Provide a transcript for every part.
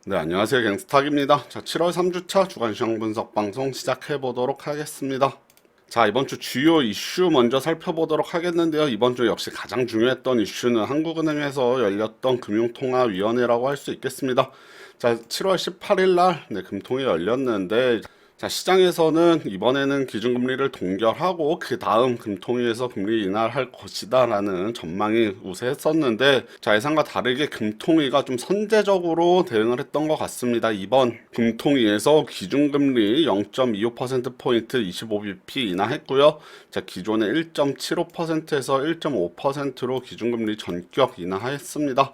네, 안녕하세요. 갱스탁입니다. 자, 7월 3주차 주간시장 분석 방송 시작해 보도록 하겠습니다. 자, 이번 주 주요 이슈 먼저 살펴보도록 하겠는데요. 이번 주 역시 가장 중요했던 이슈는 한국은행에서 열렸던 금융통화위원회라고 할 수 있겠습니다. 자, 7월 18일 날 금통이 열렸는데, 자, 시장에서는 이번에는 기준금리를 동결하고 그 다음 금통위에서 금리 인하할 것이다라는 전망이 우세했었는데, 자, 예상과 다르게 금통위가 좀 선제적으로 대응을 했던 것 같습니다. 이번 금통위에서 기준금리 0.25%포인트 25bp 인하했고요. 자, 기존의 1.75%에서 1.5%로 기준금리 전격 인하했습니다.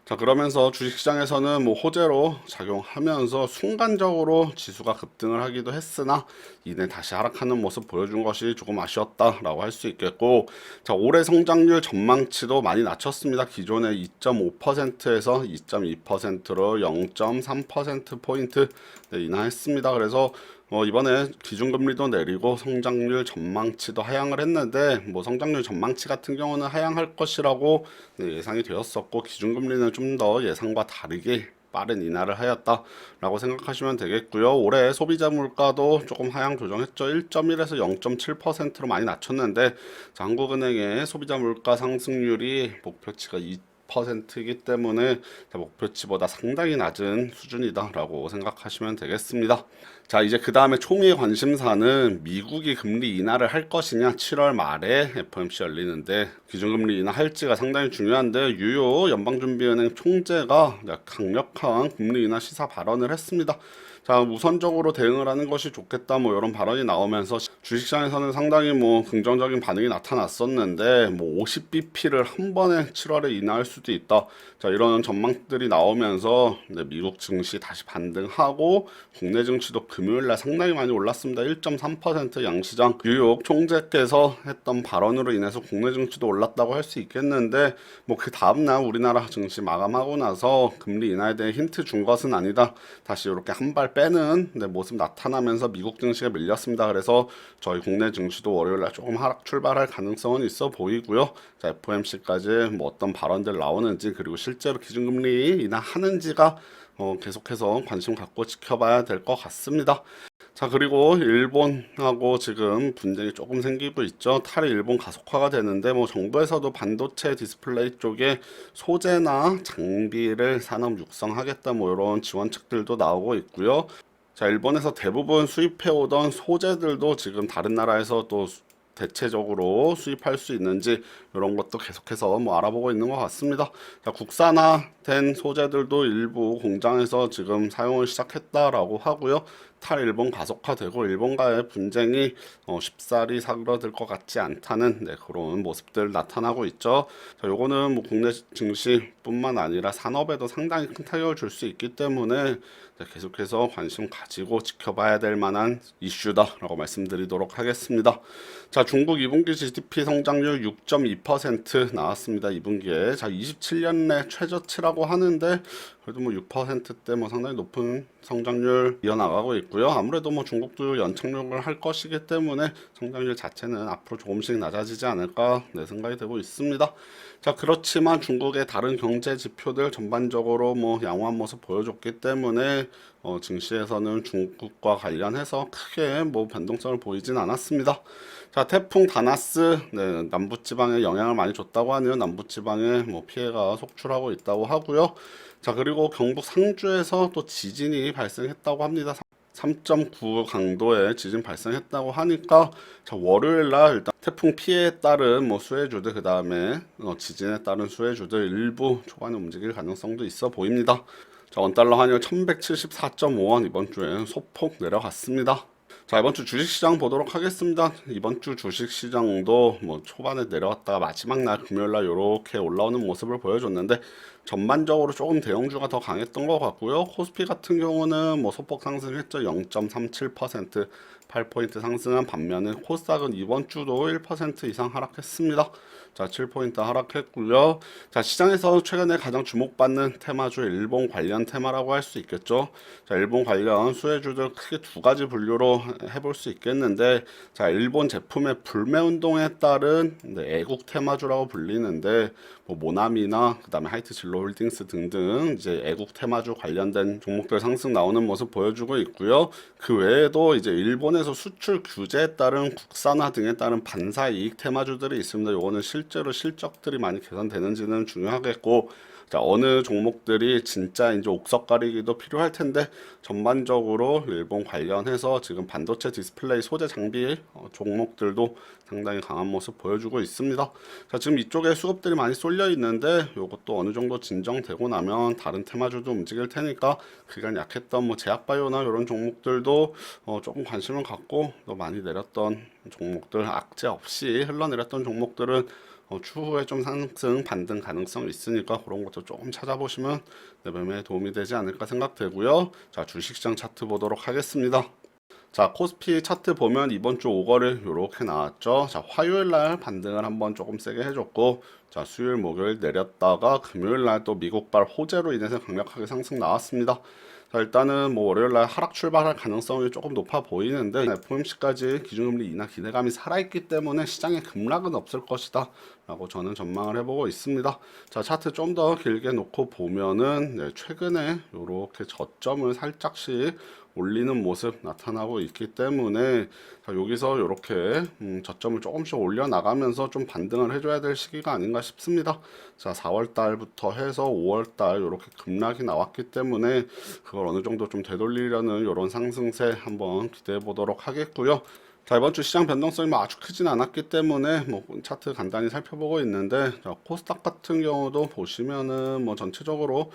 자, 그러면서 주식시장에서는 뭐 호재로 작용하면서 순간적으로 지수가 급등을 하기도 했으나 이내 다시 하락하는 모습 보여준 것이 조금 아쉬웠다라고 할 수 있겠고, 자, 올해 성장률 전망치도 많이 낮췄습니다. 기존의 2.5%에서 2.2%로 0.3%포인트 인하했습니다. 그래서 이번에 기준금리도 내리고 성장률 전망치도 하향을 했는데, 뭐 성장률 전망치 같은 경우는 하향할 것이라고 예상이 되었었고, 기준금리는 좀 더 예상과 다르게 빠른 인하를 하였다라고 생각하시면 되겠고요. 올해 소비자 물가도 조금 하향 조정했죠. 1.1에서 0.7%로 많이 낮췄는데, 자, 한국은행의 소비자 물가 상승률이 목표치가 2%이기 때문에 목표치보다 상당히 낮은 수준이다라고 생각하시면 되겠습니다. 자, 이제 그 다음에 총회 관심사는 미국이 금리 인하를 할 것이냐. 7월 말에 FOMC 열리는데 기준금리 인하할지가 상당히 중요한데, 유효 연방준비은행 총재가 강력한 금리 인하 시사 발언을 했습니다. 자, 우선적으로 대응을 하는 것이 좋겠다, 뭐 이런 발언이 나오면서 주식시장에서는 상당히 뭐 긍정적인 반응이 나타났었는데, 뭐 50bp를 한 번에 7월에 인하할 수도 있다, 자, 이런 전망들이 나오면서 미국 증시 다시 반등하고 국내 증시도 금요일날 상당히 많이 올랐습니다. 1.3% 양시장 뉴욕 총재께서 했던 발언으로 인해서 국내 증시도 올랐다고 할 수 있겠는데, 뭐 그 다음날 우리나라 증시 마감하고 나서 금리 인하에 대해 힌트 준 것은 아니다, 다시 이렇게 한 발 빼는 모습 나타나면서 미국 증시가 밀렸습니다. 그래서 저희 국내 증시도 월요일날 조금 하락 출발할 가능성은 있어 보이고요. 자, FOMC까지 뭐 어떤 발언들 나오는지, 그리고 실제로 기준금리 인하하는지가 계속해서 관심 갖고 지켜봐야 될 것 같습니다. 자, 그리고 일본하고 지금 분쟁이 조금 생기고 있죠. 탈이 일본 가속화가 되는데, 뭐 정부에서도 반도체 디스플레이 쪽에 소재나 장비를 산업 육성하겠다, 뭐 이런 지원책들도 나오고 있고요. 자, 일본에서 대부분 수입해 오던 소재들도 지금 다른 나라에서 또 대체적으로 수입할 수 있는지 이런 것도 계속해서 뭐 알아보고 있는 것 같습니다. 자, 국산화된 소재들도 일부 공장에서 지금 사용을 시작했다라고 하고요. 탈일본 가속화되고 일본과의 분쟁이 쉽사리 사그러들 것 같지 않다는 그런 모습들 나타나고 있죠. 자, 요거는 뭐 국내 증시뿐만 아니라 산업에도 상당히 큰 타격을 줄 수 있기 때문에 계속해서 관심 가지고 지켜봐야 될 만한 이슈다라고 말씀드리도록 하겠습니다. 자, 중국 2분기 GDP 성장률 6.2% 나왔습니다. 2분기에. 자, 27년 내 최저치라고 하는데, 그래도 뭐 6%대 뭐 상당히 높은 성장률 이어나가고 있고요. 아무래도 뭐 중국도 연착륙을 할 것이기 때문에 성장률 자체는 앞으로 조금씩 낮아지지 않을까 생각이 되고 있습니다. 자, 그렇지만 중국의 다른 경제 지표들 전반적으로 뭐 양호한 모습 보여줬기 때문에 증시에서는 중국과 관련해서 크게 뭐 변동성을 보이진 않았습니다. 자, 태풍 다나스, 남부지방에 영향을 많이 줬다고 하네요. 남부지방에 뭐 피해가 속출하고 있다고 하고요. 자, 그리고 경북 상주에서 또 지진이 발생했다고 합니다. 3.9 강도의 지진 발생했다고 하니까, 자, 월요일 날 일단 태풍 피해에 따른 뭐 수혜주들, 그 다음에 지진에 따른 수혜주들 일부 초반에 움직일 가능성도 있어 보입니다. 자, 원달러 환율 1174.5원 이번 주에 소폭 내려갔습니다. 자, 이번 주 주식시장 보도록 하겠습니다. 이번 주 주식시장도 뭐 초반에 내려왔다가 마지막 날 금요일 날 이렇게 올라오는 모습을 보여줬는데, 전반적으로 조금 대형주가 더 강했던 것 같고요. 코스피 같은 경우는 뭐 소폭 상승했죠. 0.37% 8포인트 상승한 반면에 코스닥은 이번 주도 1% 이상 하락했습니다. 자, 7포인트 하락했고요. 자, 시장에서 최근에 가장 주목받는 테마주 일본 관련 테마라고 할 수 있겠죠. 자, 일본 관련 수혜주들 크게 두 가지 분류로 해볼 수 있겠는데, 자, 일본 제품의 불매 운동에 따른 애국 테마주라고 불리는데, 뭐 모나미나 그다음에 하이트 진로 진로홀딩스 등등 이제 애국 테마주 관련된 종목들 상승 나오는 모습 보여주고 있고요. 그 외에도 이제 일본에서 수출 규제에 따른 국산화 등에 따른 반사 이익 테마주들이 있습니다. 요거는 실제로 실적들이 많이 개선되는지는 중요하겠고, 자, 어느 종목들이 진짜 이제 옥석 가리기도 필요할 텐데, 전반적으로 일본 관련해서 지금 반도체 디스플레이 소재 장비 종목들도 상당히 강한 모습 보여주고 있습니다. 자, 지금 이쪽에 수급들이 많이 쏠려 있는데 요것도 어느 정도 진정되고 나면 다른 테마주도 움직일 테니까 그간 약했던 뭐 제약바이오나 이런 종목들도 조금 관심을 갖고, 또 많이 내렸던 종목들, 악재 없이 흘러내렸던 종목들은 추후에 좀 상승 반등 가능성이 있으니까 그런 것도 조금 찾아보시면 매매에 도움이 되지 않을까 생각되고요. 자, 주식시장 차트 보도록 하겠습니다. 자, 코스피 차트 보면 이번 주 5거래 이렇게 나왔죠. 자, 화요일 날 반등을 한번 조금 세게 해줬고, 자, 수요일 목요일 내렸다가 금요일 날 또 미국발 호재로 인해서 강력하게 상승 나왔습니다. 자, 일단은 뭐 월요일 날 하락 출발할 가능성이 조금 높아 보이는데, FOMC까지 기준금리 인하 기대감이 살아있기 때문에 시장에 급락은 없을 것이다 라고 저는 전망을 해보고 있습니다. 자, 차트 좀 더 길게 놓고 보면은 최근에 이렇게 저점을 살짝씩 올리는 모습 나타나고 있기 때문에, 자, 여기서 이렇게 저점을 조금씩 올려 나가면서 좀 반등을 해줘야 될 시기가 아닌가 싶습니다. 자, 4월 달부터 해서 5월 달 이렇게 급락이 나왔기 때문에 그걸 어느 정도 좀 되돌리려는 이런 상승세 한번 기대해 보도록 하겠고요. 자, 이번 주 시장 변동성이 뭐 아주 크진 않았기 때문에 뭐 차트 간단히 살펴보고 있는데, 자, 코스닥 같은 경우도 보시면은 뭐 전체적으로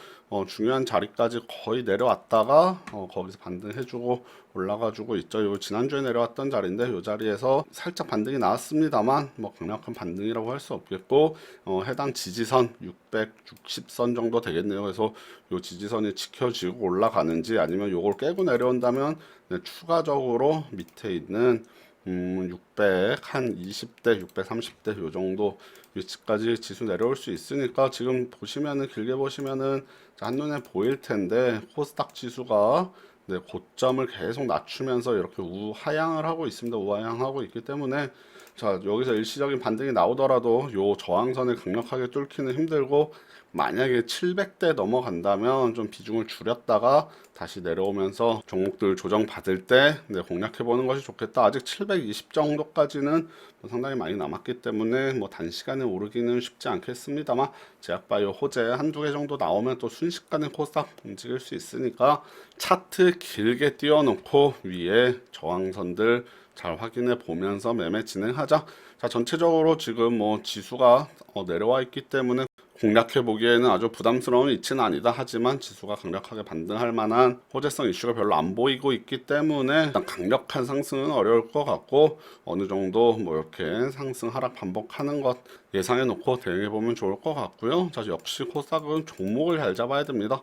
중요한 자리까지 거의 내려왔다가 거기서 반등해주고 올라가지고 있죠. 요 지난주에 내려왔던 자리인데 요 자리에서 살짝 반등이 나왔습니다만 뭐 강력한 반등이라고 할 수 없겠고, 해당 지지선 660선 정도 되겠네요. 그래서 요 지지선이 지켜지고 올라가는지 아니면 요걸 깨고 내려온다면 추가적으로 밑에 있는 600, 한 20대, 630대 요 정도 위치까지 지수 내려올 수 있으니까, 지금 보시면은 길게 보시면은 한눈에 보일 텐데 코스닥 지수가 고점을 계속 낮추면서 이렇게 우하향을 하고 있습니다. 우하향하고 있기 때문에, 자, 여기서 일시적인 반등이 나오더라도 요 저항선을 강력하게 뚫기는 힘들고, 만약에 700대 넘어간다면 좀 비중을 줄였다가 다시 내려오면서 종목들 조정 받을 때 공략해 보는 것이 좋겠다. 아직 720 정도까지는 상당히 많이 남았기 때문에 뭐 단시간에 오르기는 쉽지 않겠습니다만, 제약바이오 호재 한두 개 정도 나오면 또 순식간에 코스닥 움직일 수 있으니까 차트 길게 띄워놓고 위에 저항선들 잘 확인해 보면서 매매 진행하자. 자, 전체적으로 지금 뭐 지수가 내려와 있기 때문에 공략해 보기에는 아주 부담스러운 위치는 아니다. 하지만 지수가 강력하게 반등할 만한 호재성 이슈가 별로 안 보이고 있기 때문에 일단 강력한 상승은 어려울 것 같고, 어느 정도 뭐 이렇게 상승 하락 반복하는 것 예상해 놓고 대응해 보면 좋을 것 같고요. 자, 역시 코스닥은 종목을 잘 잡아야 됩니다.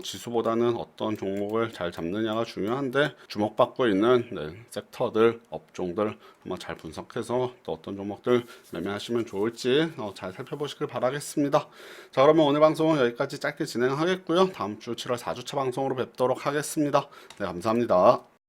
지수보다는 어떤 종목을 잘 잡느냐가 중요한데, 주목받고 있는 섹터들, 업종들 한번 잘 분석해서 또 어떤 종목들 매매하시면 좋을지 잘 살펴보시길 바라겠습니다. 자, 그러면 오늘 방송은 여기까지 짧게 진행하겠고요. 다음 주 7월 4주차 방송으로 뵙도록 하겠습니다. 네, 감사합니다.